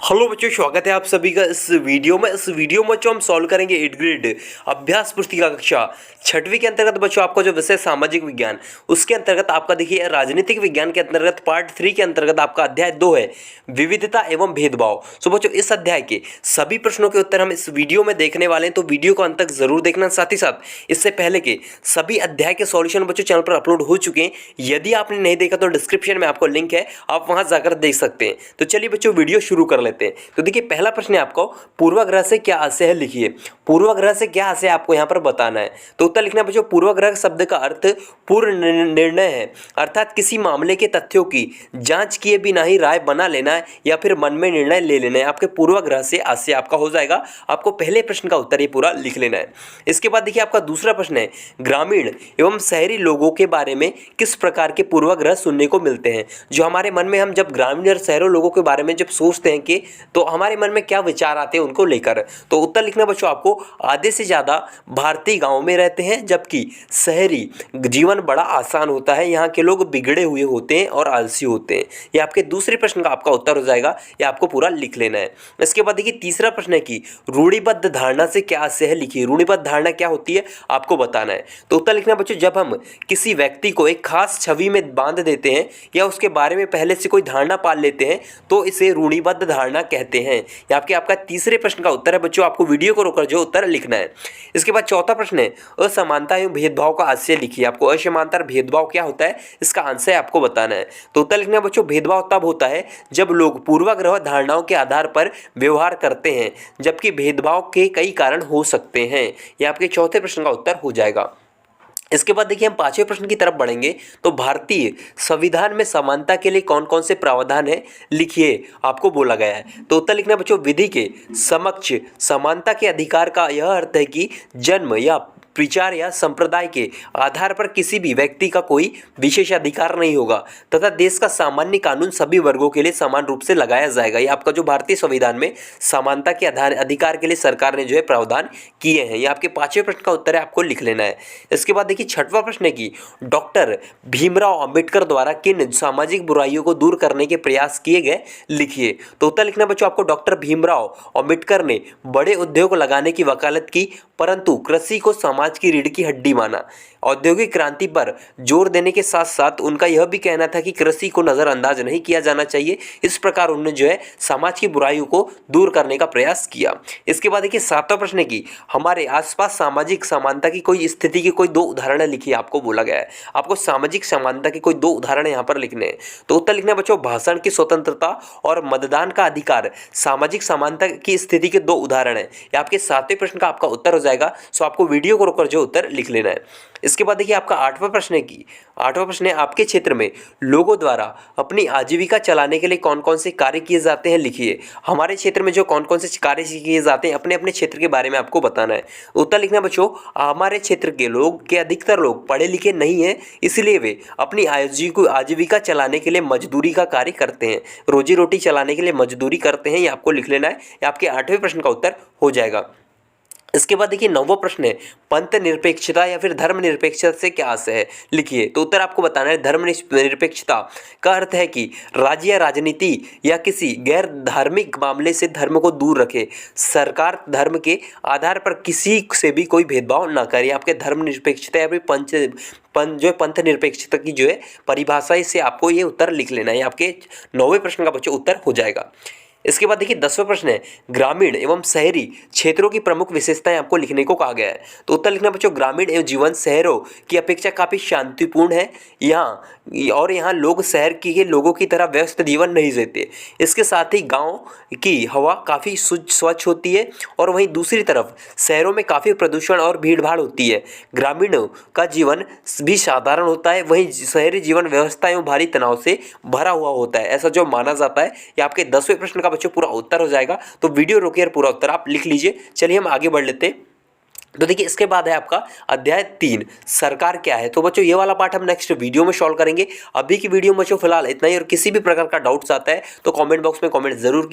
Hello बच्चों, स्वागत है आप सभी का इस वीडियो में। बच्चों हम सॉल्व करेंगे 8th ग्रेड अभ्यास पुस्तिका कक्षा 6वीं के अंतर्गत बच्चों आपका जो विषय सामाजिक विज्ञान, उसके अंतर्गत आपका देखिए राजनीतिक विज्ञान के अंतर्गत पार्ट 3 के अंतर्गत आपका अध्याय 2 है विविधता एवं भेदभाव। सो बच्चों इस अध्याय के सभी प्रश्नों के उत्तर हम इस वीडियो में देखने वाले हैं, तो वीडियो को अंत तक जरूर देखना। साथ ही साथ इससे पहले के सभी अध्याय के सॉल्यूशन बच्चों चैनल पर अपलोड हो चुके हैं। यदि आपने नहीं देखा तो डिस्क्रिप्शन में आपको लिंक है, आप वहां जाकर देख सकते हैं। तो चलिए बच्चों वीडियो शुरू कर लेते हैं। तो देखिए पहला प्रश्न है आपको, पूर्वाग्रह से क्या आशय है, लिखिए। पूर्वाग्रह से क्या आशय आपको यहां पर बताना है। तो उत्तर लिखना बच्चों, पूर्वाग्रह शब्द का अर्थ पूर्व निर्णय है, अर्थात किसी मामले के तथ्यों की जांच किए बिना ही राय बना लेना है या फिर मन में निर्णय ले लेना है। आपके पूर्वाग्रह से आशय आपका हो जाएगा। आपको पहले प्रश्न का उत्तर ये पूरा लिख लेना है। इसके बाद देखिए आपका दूसरा प्रश्न है, ग्रामीण एवं शहरी लोगों के बारे में किस प्रकार के पूर्वाग्रह सुनने को मिलते हैं। जो हमारे मन में हम जब ग्रामीण और शहरों लोगों के बारे में जब सोचते हैं कि तो हमारे मन में क्या विचार आते हैं उनको लेकर। तो उत्तर लिखना बच्चों आपको, आधे से ज़्यादा भारतीय गांव में रहते हैं जबकि शहरी जीवन बड़ा आसान होता है, यहाँ के लोग बिगड़े हुए होते हैं और आलसी होते हैं। ये आपके दूसरे प्रश्न का आपका उत्तर हो जाएगा, ये आपको पूरा लिख लेना है। इसके बाद देखिए तीसरा प्रश्न है कि रूढ़िबद्ध धारणा से क्या आशय है, लिखिए। रूढ़िबद्ध धारणा क्या होती है आपको बताना है। तो उत्तर लिखना बच्चों, जब हम किसी व्यक्ति को एक खास छवि में बांध देते हैं या उसके बारे में पहले से कोई धारणा पाल लेते हैं तो इसे रूढ़िबद्ध धारणा कहते हैं। ये आपका तीसरे प्रश्न का उत्तर है बच्चों। आपको वीडियो को रोककर जो उत्तर लिखना है। इसके बाद चौथा प्रश्न है, असमानता एवं भेदभाव का आशय लिखिए। आपको असमानता और भेदभाव क्या होता है इसका आंसर आपको बताना है। तो उत्तर लिखना बच्चों, भेदभाव तब होता है जब लोग पूर्वाग्रह धारणाओं के आधार पर व्यवहार करते हैं, जबकि भेदभाव के कई कारण हो सकते हैं। यह आपके चौथे प्रश्न का उत्तर हो जाएगा। इसके बाद देखिए हम पांचवें प्रश्न की तरफ बढ़ेंगे। तो भारतीय संविधान में समानता के लिए कौन कौन से प्रावधान है, लिखिए। आपको बोला गया है। तो उत्तर लिखना बच्चों, विधि के समक्ष समानता के अधिकार का यह अर्थ है कि जन्म या विचार या संप्रदाय के आधार पर किसी भी व्यक्ति का कोई विशेष अधिकार नहीं होगा तथा देश का सामान्य कानून सभी वर्गों के लिए समान रूप से लगाया जाएगा। ये आपका जो भारतीय संविधान में समानता के अधिकार के लिए सरकार ने जो है प्रावधान किए हैं। ये आपके पांचवें प्रश्न का उत्तर है, आपको लिख लेना है। इसके बाद देखिए छठवां प्रश्न है कि डॉक्टर भीमराव अंबेडकर द्वारा किन सामाजिक बुराइयों को दूर करने के प्रयास किए गए, लिखिए। तो उत्तर लिखना बच्चों आपको, डॉक्टर भीमराव अंबेडकर ने बड़े उद्योग लगाने की वकालत की परंतु कृषि को समाज की रीढ़ की हड्डी माना। औद्योगिक क्रांति पर जोर देने के साथ साथ उनका यह भी कहना था कि कृषि को नजरअंदाज नहीं किया जाना चाहिए। इस प्रकार उन्होंने जो है समाज की बुराइयों को दूर करने का प्रयास किया। इसके बाद देखिए सातवां प्रश्न है कि हमारे आसपास सामाजिक समानता की कोई स्थिति की कोई दो उदाहरण लिखिए। आपको बोला गया है आपको सामाजिक समानता के कोई दो उदाहरण यहाँ पर लिखने हैं। तो उत्तर लिखना बच्चों, भाषण की स्वतंत्रता और मतदान का अधिकार सामाजिक समानता की स्थिति के दो उदाहरण है। ये आपके सातवें प्रश्न का आपका उत्तर हो जाएगा। सो आपको वीडियो को रोककर जो उत्तर लिख लेना है। इसके बाद देखिए आपका आठवां प्रश्न है, आपके क्षेत्र में लोगों द्वारा अपनी आजीविका चलाने के लिए कौन कौन से कार्य किए जाते हैं, लिखिए। हमारे क्षेत्र में जो कौन कौन से कार्य किए जाते हैं अपने अपने क्षेत्र के बारे में आपको बताना है। उत्तर लिखना बच्चों, हमारे क्षेत्र के लोग के अधिकतर लोग पढ़े लिखे नहीं हैं, इसलिए वे अपनी आजीविका चलाने के लिए मजदूरी का कार्य करते हैं, रोजी रोटी चलाने के लिए मजदूरी करते हैं। ये आपको लिख लेना है। ये आपके आठवें प्रश्न का उत्तर हो जाएगा। इसके बाद देखिए नौवां प्रश्न है, पंथ निरपेक्षता या फिर धर्म निरपेक्षता से क्या आशय है, लिखिए। तो उत्तर आपको बताना है, धर्म निरपेक्षता का अर्थ है कि राज्य या राजनीति या किसी गैर धार्मिक मामले से धर्म को दूर रखे, सरकार धर्म के आधार पर किसी से भी कोई भेदभाव ना करे। आपके धर्म निरपेक्षता या फिर पंथ निरपेक्षता की जो है परिभाषा, इससे आपको ये उत्तर लिख लेना है। आपके 9वें प्रश्न का बच्चों उत्तर हो जाएगा। इसके बाद देखिए 10वां प्रश्न है, ग्रामीण एवं शहरी क्षेत्रों की प्रमुख विशेषताएं आपको लिखने को कहा गया है। तो उत्तर लिखना बच्चों, ग्रामीण एवं जीवन शहरों की अपेक्षा काफ़ी शांतिपूर्ण है यहाँ लोग शहर के लोगों की तरह व्यस्त जीवन नहीं जीते। इसके साथ ही गांव की हवा काफ़ी स्वच्छ होती है और वहीं दूसरी तरफ शहरों में काफ़ी प्रदूषण और भीड़भाड़ होती है। ग्रामीणों का जीवन भी साधारण होता है, वहीं शहरी जीवन व्यवस्था एवं भारी तनाव से भरा हुआ होता है, ऐसा जो माना जाता है। ये आपके 10वें प्रश्न का बच्चों पूरा उत्तर हो जाएगा। तो वीडियो रोकिए और पूरा उत्तर आप लिख लीजिए। चलिए हम आगे बढ़ लेते हैं। तो देखिए इसके बाद है आपका अध्याय 3, सरकार क्या है। तो बच्चों ये वाला पार्ट हम नेक्स्ट वीडियो में सॉल्व करेंगे। अभी की वीडियो में बच्चों फिलहाल इतना ही, और किसी भी प्रकार का डाउट्स आता है तो कमेंट बॉक्स में कमेंट जरूर